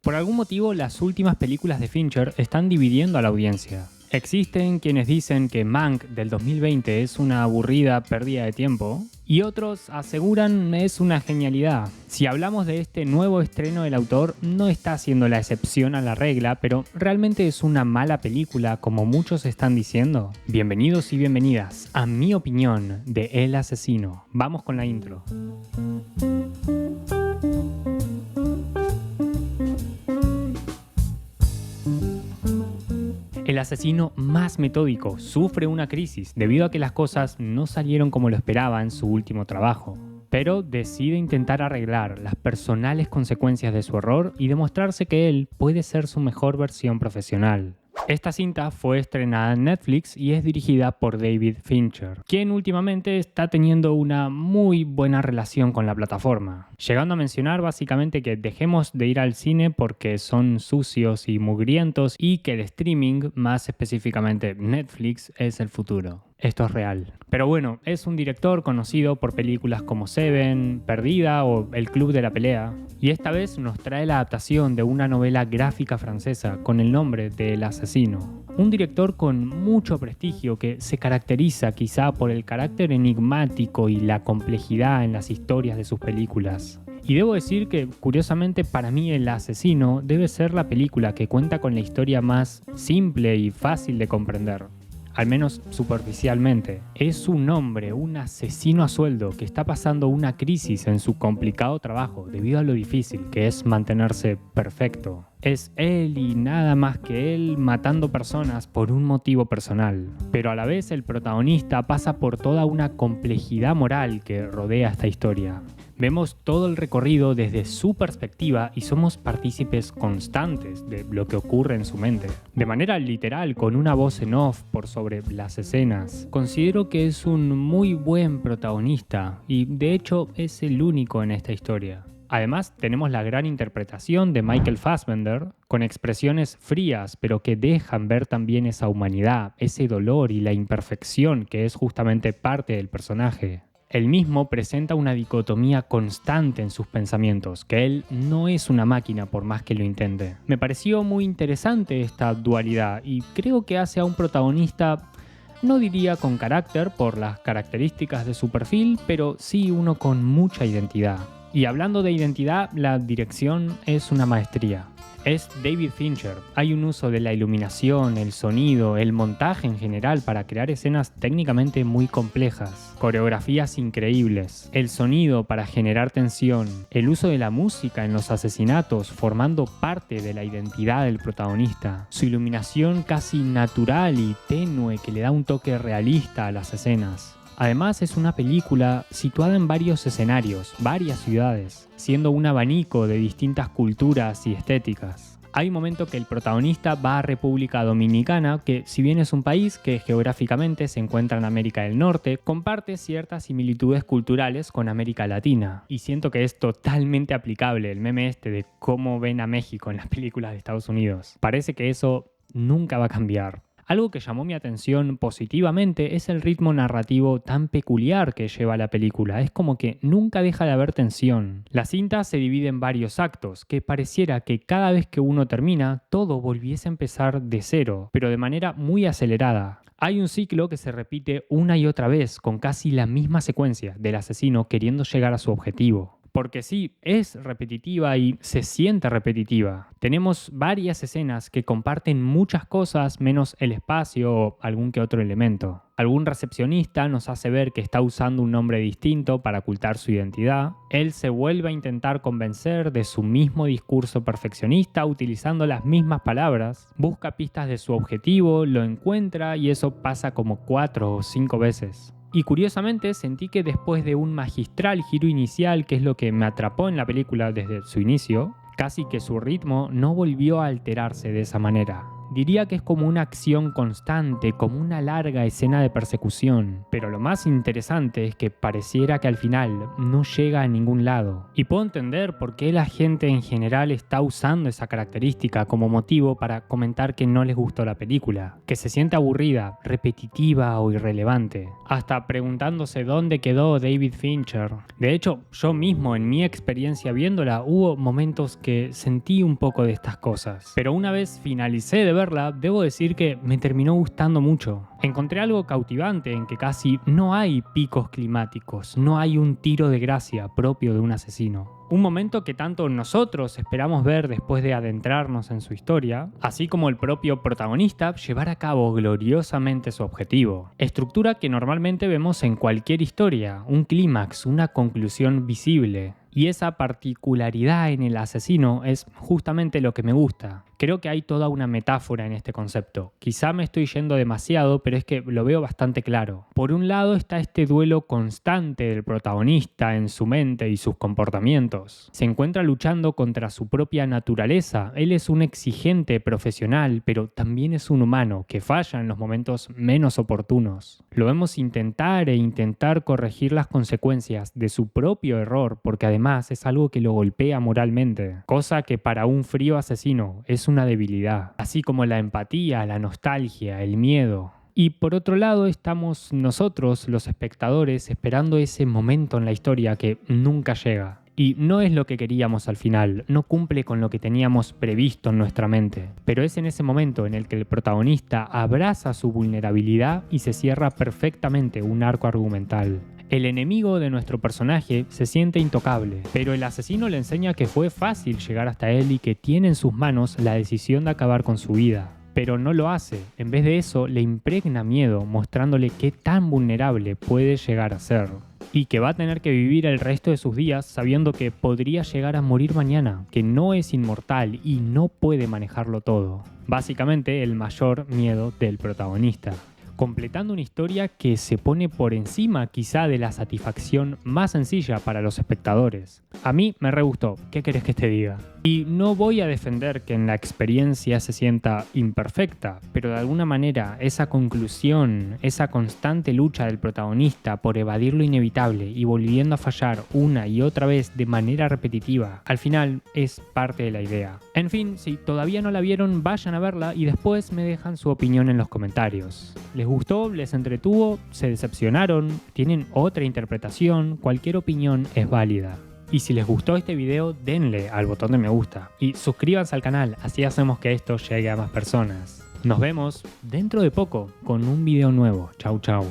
Por algún motivo, las últimas películas de Fincher están dividiendo a la audiencia. Existen quienes dicen que Mank del 2020 es una aburrida pérdida de tiempo y otros aseguran es una genialidad. Si hablamos de este nuevo estreno del autor, no está siendo la excepción a la regla, pero ¿realmente es una mala película como muchos están diciendo? Bienvenidos y bienvenidas a mi opinión de El Asesino. Vamos con la intro. El asesino más metódico sufre una crisis debido a que las cosas no salieron como lo esperaba en su último trabajo, pero decide intentar arreglar las personales consecuencias de su error y demostrarse que él puede ser su mejor versión profesional. Esta cinta fue estrenada en Netflix y es dirigida por David Fincher, quien últimamente está teniendo una muy buena relación con la plataforma, llegando a mencionar básicamente que dejemos de ir al cine porque son sucios y mugrientos y que el streaming, más específicamente Netflix, es el futuro. Esto es real. Pero bueno, es un director conocido por películas como Seven, Perdida o El Club de la Pelea, y esta vez nos trae la adaptación de una novela gráfica francesa con el nombre de El Asesino. Un director con mucho prestigio que se caracteriza quizá por el carácter enigmático y la complejidad en las historias de sus películas. Y debo decir que, curiosamente, para mí El Asesino debe ser la película que cuenta con la historia más simple y fácil de comprender. Al menos superficialmente. Es un hombre, un asesino a sueldo que está pasando una crisis en su complicado trabajo debido a lo difícil que es mantenerse perfecto. Es él y nada más que él matando personas por un motivo personal. Pero a la vez el protagonista pasa por toda una complejidad moral que rodea esta historia. Vemos todo el recorrido desde su perspectiva y somos partícipes constantes de lo que ocurre en su mente. De manera literal, con una voz en off por sobre las escenas. Considero que es un muy buen protagonista y de hecho es el único en esta historia. Además, tenemos la gran interpretación de Michael Fassbender, con expresiones frías, pero que dejan ver también esa humanidad, ese dolor y la imperfección que es justamente parte del personaje. Él mismo presenta una dicotomía constante en sus pensamientos, que él no es una máquina por más que lo intente. Me pareció muy interesante esta dualidad y creo que hace a un protagonista, no diría con carácter por las características de su perfil, pero sí uno con mucha identidad. Y hablando de identidad, la dirección es una maestría. Es David Fincher. Hay un uso de la iluminación, el sonido, el montaje en general para crear escenas técnicamente muy complejas, coreografías increíbles, el sonido para generar tensión, el uso de la música en los asesinatos formando parte de la identidad del protagonista, su iluminación casi natural y tenue que le da un toque realista a las escenas. Además es una película situada en varios escenarios, varias ciudades, siendo un abanico de distintas culturas y estéticas. Hay un momento que el protagonista va a República Dominicana, que si bien es un país que geográficamente se encuentra en América del Norte, comparte ciertas similitudes culturales con América Latina. Y siento que es totalmente aplicable el meme este de cómo ven a México en las películas de Estados Unidos. Parece que eso nunca va a cambiar. Algo que llamó mi atención positivamente es el ritmo narrativo tan peculiar que lleva la película. Es como que nunca deja de haber tensión. La cinta se divide en varios actos, que pareciera que cada vez que uno termina, todo volviese a empezar de cero, pero de manera muy acelerada. Hay un ciclo que se repite una y otra vez, con casi la misma secuencia del asesino queriendo llegar a su objetivo. Porque sí, es repetitiva y se siente repetitiva. Tenemos varias escenas que comparten muchas cosas menos el espacio o algún que otro elemento. Algún recepcionista nos hace ver que está usando un nombre distinto para ocultar su identidad. Él se vuelve a intentar convencer de su mismo discurso perfeccionista utilizando las mismas palabras. Busca pistas de su objetivo, lo encuentra y eso pasa como 4 o 5 veces. Y curiosamente sentí que después de un magistral giro inicial, que es lo que me atrapó en la película desde su inicio, casi que su ritmo no volvió a alterarse de esa manera. Diría que es como una acción constante, como una larga escena de persecución. Pero lo más interesante es que pareciera que al final no llega a ningún lado. Y puedo entender por qué la gente en general está usando esa característica como motivo para comentar que no les gustó la película, que se siente aburrida, repetitiva o irrelevante, hasta preguntándose dónde quedó David Fincher. De hecho, yo mismo en mi experiencia viéndola hubo momentos que sentí un poco de estas cosas, pero una vez finalicé de verla, debo decir que me terminó gustando mucho. Encontré algo cautivante en que casi no hay picos climáticos, no hay un tiro de gracia propio de un asesino. Un momento que tanto nosotros esperamos ver después de adentrarnos en su historia, así como el propio protagonista llevar a cabo gloriosamente su objetivo. Estructura que normalmente vemos en cualquier historia, un clímax, una conclusión visible. Y esa particularidad en el asesino es justamente lo que me gusta. Creo que hay toda una metáfora en este concepto. Quizá me estoy yendo demasiado, pero es que lo veo bastante claro. Por un lado está este duelo constante del protagonista en su mente y sus comportamientos. Se encuentra luchando contra su propia naturaleza. Él es un exigente profesional, pero también es un humano que falla en los momentos menos oportunos. Lo vemos intentar corregir las consecuencias de su propio error, porque además es algo que lo golpea moralmente, cosa que para un frío asesino es una debilidad, así como la empatía, la nostalgia, el miedo. Y por otro lado estamos nosotros, los espectadores, esperando ese momento en la historia que nunca llega. Y no es lo que queríamos al final, no cumple con lo que teníamos previsto en nuestra mente. Pero es en ese momento en el que el protagonista abraza su vulnerabilidad y se cierra perfectamente un arco argumental. El enemigo de nuestro personaje se siente intocable, pero el asesino le enseña que fue fácil llegar hasta él y que tiene en sus manos la decisión de acabar con su vida. Pero no lo hace, en vez de eso le impregna miedo, mostrándole qué tan vulnerable puede llegar a ser. Y que va a tener que vivir el resto de sus días sabiendo que podría llegar a morir mañana, que no es inmortal y no puede manejarlo todo. Básicamente el mayor miedo del protagonista, completando una historia que se pone por encima quizá de la satisfacción más sencilla para los espectadores. A mí me re gustó, ¿qué querés que te diga? Y no voy a defender que en la experiencia se sienta imperfecta, pero de alguna manera esa conclusión, esa constante lucha del protagonista por evadir lo inevitable y volviendo a fallar una y otra vez de manera repetitiva, al final es parte de la idea. En fin, si todavía no la vieron, vayan a verla y después me dejan su opinión en los comentarios. ¿Les gustó? ¿Les entretuvo? ¿Se decepcionaron? ¿Tienen otra interpretación? Cualquier opinión es válida. Y si les gustó este video, denle al botón de me gusta y suscríbanse al canal, así hacemos que esto llegue a más personas. Nos vemos dentro de poco con un video nuevo. Chau chau.